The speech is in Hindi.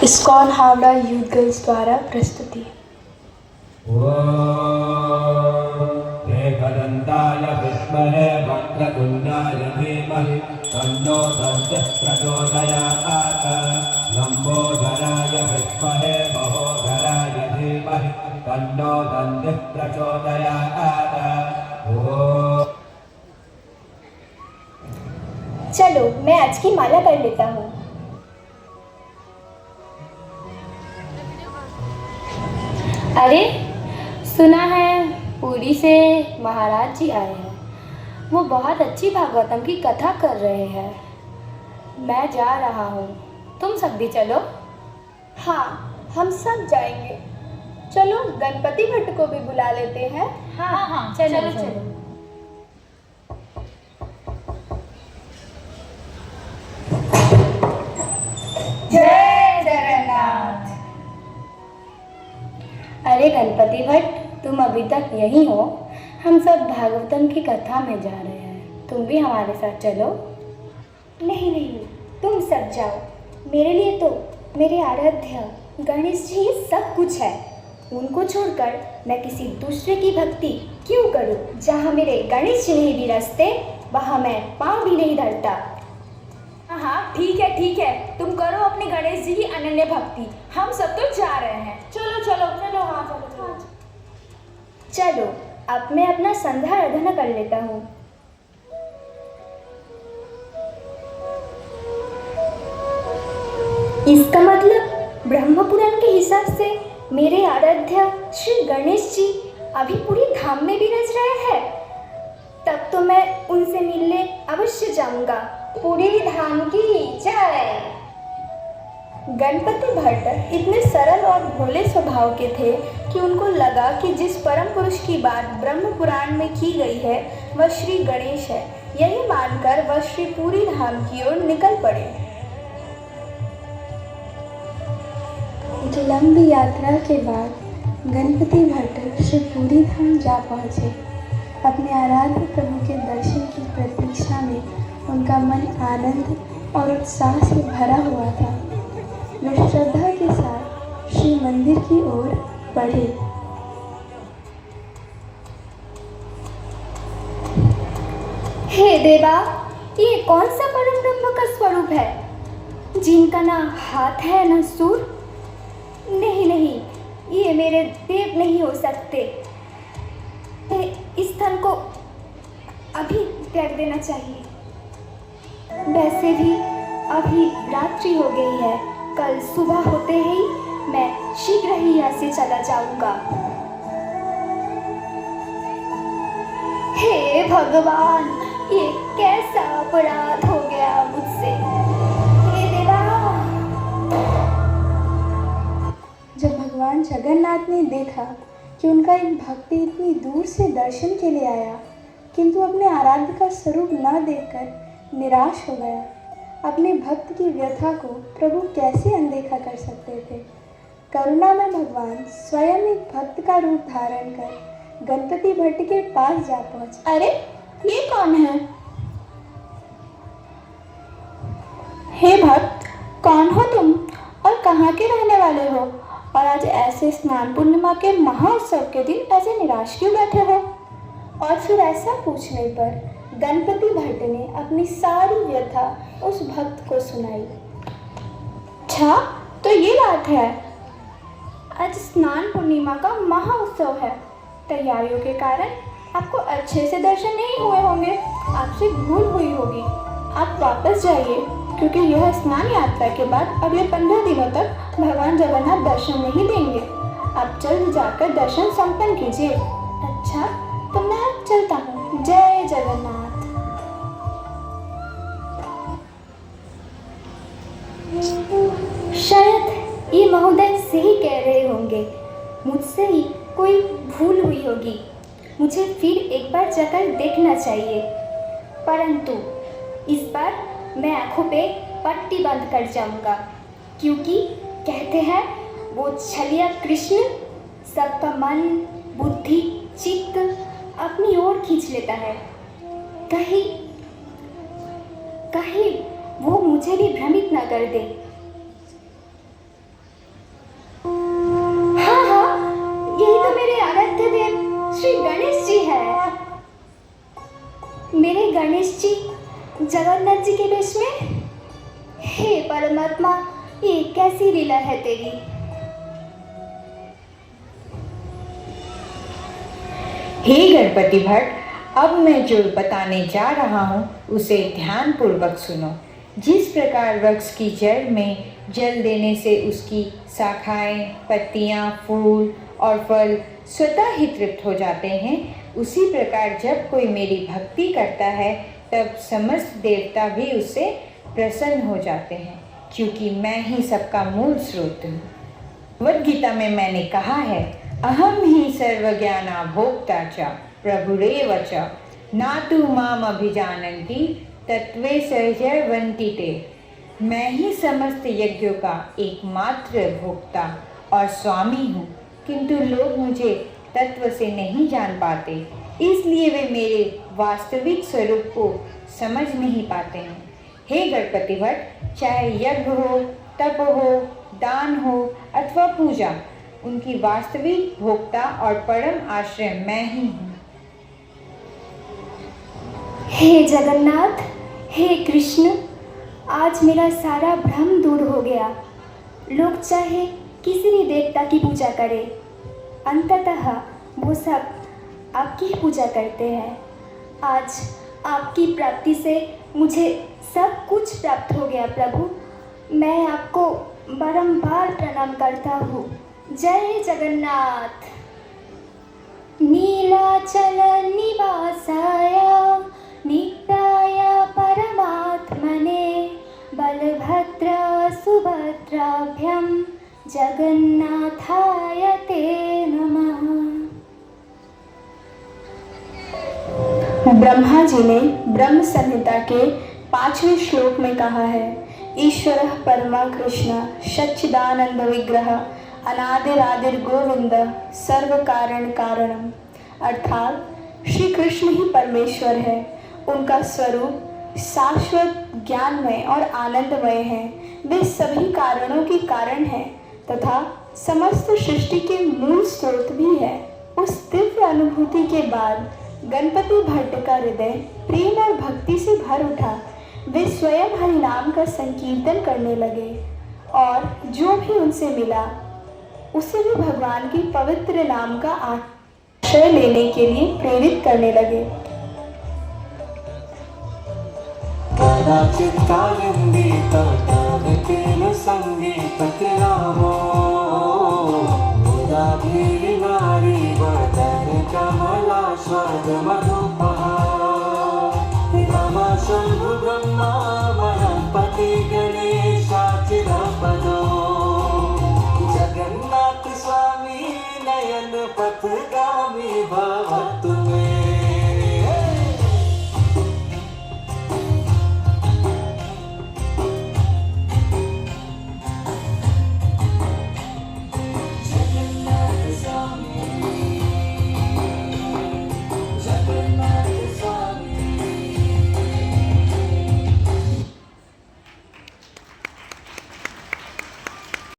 इस्कॉन हावड़ा यूथ गर्ल्स द्वारा प्रस्तुति। एकदन्ताय विद्महे वक्रतुण्डाय धीमहि तन्नो दन्तिः प्रचोदयात्। लम्बोदराय विद्महे महोदराय धीमहि तन्नो दन्तिः प्रचोदयात्। चलो मैं आज की माला कर लेता हूँ। अरे सुना है पुरी से महाराज जी आए हैं। वो बहुत अच्छी भागवतम की कथा कर रहे हैं। मैं जा रहा हूँ, तुम सब भी चलो। हाँ, हम सब जाएंगे। चलो गणपति भट्ट को भी बुला लेते हैं। हाँ चलो चलो। जय जगन्नाथ। अरे गणपति भट्ट, तुम अभी तक यहीं हो? हम सब भागवतम की कथा में जा रहे हैं, तुम भी हमारे साथ चलो। नहीं नहीं, तुम सब जाओ। मेरे लिए तो मेरे आराध्य गणेश जी ही सब कुछ है। उनको छोड़कर मैं किसी दूसरे की भक्ति क्यों करूं? जहाँ मेरे गणेश जी नहीं विराजते वहाँ मैं पाँव भी नहीं धरता। हाँ ठीक है, तुम करो अपने गणेश जी की अनन्य भक्ति। हम सब तो जा रहे हैं। चलो चलो चलो। हाँ चलो। चलो अब मैं अपना संध्या आराधना कर लेता हूँ। इसका मतलब ब्रह्म पुराण के हिसाब से मेरे आराध्य श्री गणेश जी अभी पूरी धाम में विराज रहे हैं। तब तो मैं उनसे मिलने अवश्य जाऊंगा। पूरी धाम की जय। गणपति भट्ट इतने सरल और भोले स्वभाव के थे कि उनको लगा कि जिस परम पुरुष की बात ब्रह्म पुराण में की गई है वह श्री गणेश है। यही मानकर वह श्री पूरी धाम की ओर निकल पड़े। एक लंबी यात्रा के बाद गणपति भट्ट श्री पूरी धाम जा पहुँचे। अपने आराध्य प्रभु के दर्शन की प्रतीक्षा में उनका मन आनंद और उत्साह से भरा हुआ था। वे श्रद्धा के साथ श्री मंदिर की ओर बढ़े। हे देवा, ये कौन सा परम ब्रह्म का स्वरूप है जिनका ना हाथ है ना सूर? नहीं, ये मेरे देव नहीं हो सकते। इस धन को अभी त्याग देना चाहिए। वैसे भी अभी रात्रि हो गई है। कल सुबह होते ही मैं शीघ्र ही यहाँ से चला जाऊंगा। हे भगवान, ये कैसा अपराध हो गया मुझसे। हे देवा। जब भगवान जगन्नाथ ने देखा कि उनका एक भक्त इतनी दूर से दर्शन के लिए आया किंतु अपने आराध्य का स्वरूप न देखकर निराश हो गया। अपने भक्त की व्यथा को प्रभु कैसे अनदेखा कर सकते थे। करुणा में भगवान स्वयं एक भक्त का रूप धारण कर गणपति भट्ट के पास जा पहुंचे। अरे ये कौन है? हे भक्त, कौन हो तुम और कहाँ के रहने वाले हो? और आज ऐसे स्नान पूर्णिमा के महाउत्सव के दिन ऐसे निराश क्यों बैठे हो? और फिर ऐसा पूछने पर गणपति भट्ट ने अपनी सारी व्यथा उस भक्त को सुनाई। अच्छा, तो ये बात है। आज स्नान पूर्णिमा का महाउत्सव है। तैयारियों के कारण आपको अच्छे से दर्शन नहीं हुए होंगे। आपसे भूल हुई होगी। आप वापस जाइए क्योंकि यह स्नान यात्रा के बाद अगले 15 दिनों तक भगवान जगन्नाथ दर्शन नहीं देंगे। आप जल्द जाकर दर्शन संपन्न कीजिए। अच्छा, तो मैं अब चलता हूँ। जय जगन्नाथ। शायद ये महोदय सही कह रहे होंगे। मुझसे ही कोई भूल हुई होगी। मुझे फिर एक बार जाकर देखना चाहिए। परंतु इस बार मैं आंखों पे पट्टी बंद कर जाऊंगा क्योंकि कहते हैं वो छलिया कृष्ण सबका मन, बुद्धि, चित्त अपनी ओर खींच लेता है। कहीं वो मुझे भी भ्रमित न कर दे। गणेश जी जगन्नाथ जी के वेश में। हे परमात्मा, ये कैसी लीला है तेरी। हे गणपति भट्ट, अब मैं जो बताने जा रहा हूँ उसे ध्यानपूर्वक सुनो। जिस प्रकार वृक्ष की जड़ में जल देने से उसकी शाखाएं, पत्तियाँ, फूल और फल स्वतः ही तृप्त हो जाते हैं, उसी प्रकार जब कोई मेरी भक्ति करता है तब समस्त देवता भी उससे प्रसन्न हो जाते हैं, क्योंकि मैं ही सबका मूल स्रोत हूँ। भगवद गीता में मैंने कहा है, अहम ही सर्वज्ञाना भोक्ता च प्रभुरेव च नातु माम अभिजानन्ति तत्वे सर्जयवन्ति ते। मैं ही समस्त यज्ञों का एकमात्र भोक्ता और स्वामी हूँ, किंतु लोग मुझे तत्व से नहीं जान पाते, इसलिए वे मेरे वास्तविक स्वरूप को समझ नहीं पाते हैं। हे गणपति भट्ट, चाहे यज्ञ हो, तप हो, दान हो अथवा पूजा, उनकी वास्तविक भोक्ता और परम आश्रय मैं ही हूँ। हे जगन्नाथ, हे कृष्ण, आज मेरा सारा भ्रम दूर हो गया। लोग चाहे किसी भी देवता की पूजा करें, अंततः वो सब आपकी ही पूजा करते हैं। आज आपकी प्राप्ति से मुझे सब कुछ प्राप्त हो गया प्रभु। मैं आपको बारंबार प्रणाम करता हूँ। जय जगन्नाथ। नीलाचल निवासाय नित्याय परमात्मने बलभद्र सुभद्राभ्यां जगन्नाथाय ते नमः। ब्रह्मा जी ने ब्रह्म संहिता के 5वें श्लोक में कहा है, ईश्वरः परमा कृष्ण सच्चिदानंद विग्रह अनादिरादिर गोविंद सर्व कारण कारणम। अर्थात श्री कृष्ण ही परमेश्वर है। उनका स्वरूप शाश्वत, ज्ञानमय और आनंदमय है। वे सभी कारणों के कारण हैं तथा समस्त सृष्टि के मूल स्रोत भी है। उस दिव्य अनुभूति के बाद गणपति भट्ट का हृदय प्रेम और भक्ति से भर उठा। वे स्वयं हरि नाम का संकीर्तन करने लगे और जो भी उनसे मिला उसे भी भगवान के पवित्र नाम का आश्रय लेने के लिए प्रेरित करने लगे। कदाचित् कालिन्दीतटेन सङ्गीततिरामो उदाभीर्नारी वदन कमलास्वादमधुपः रमशम्भु ब्रह्मा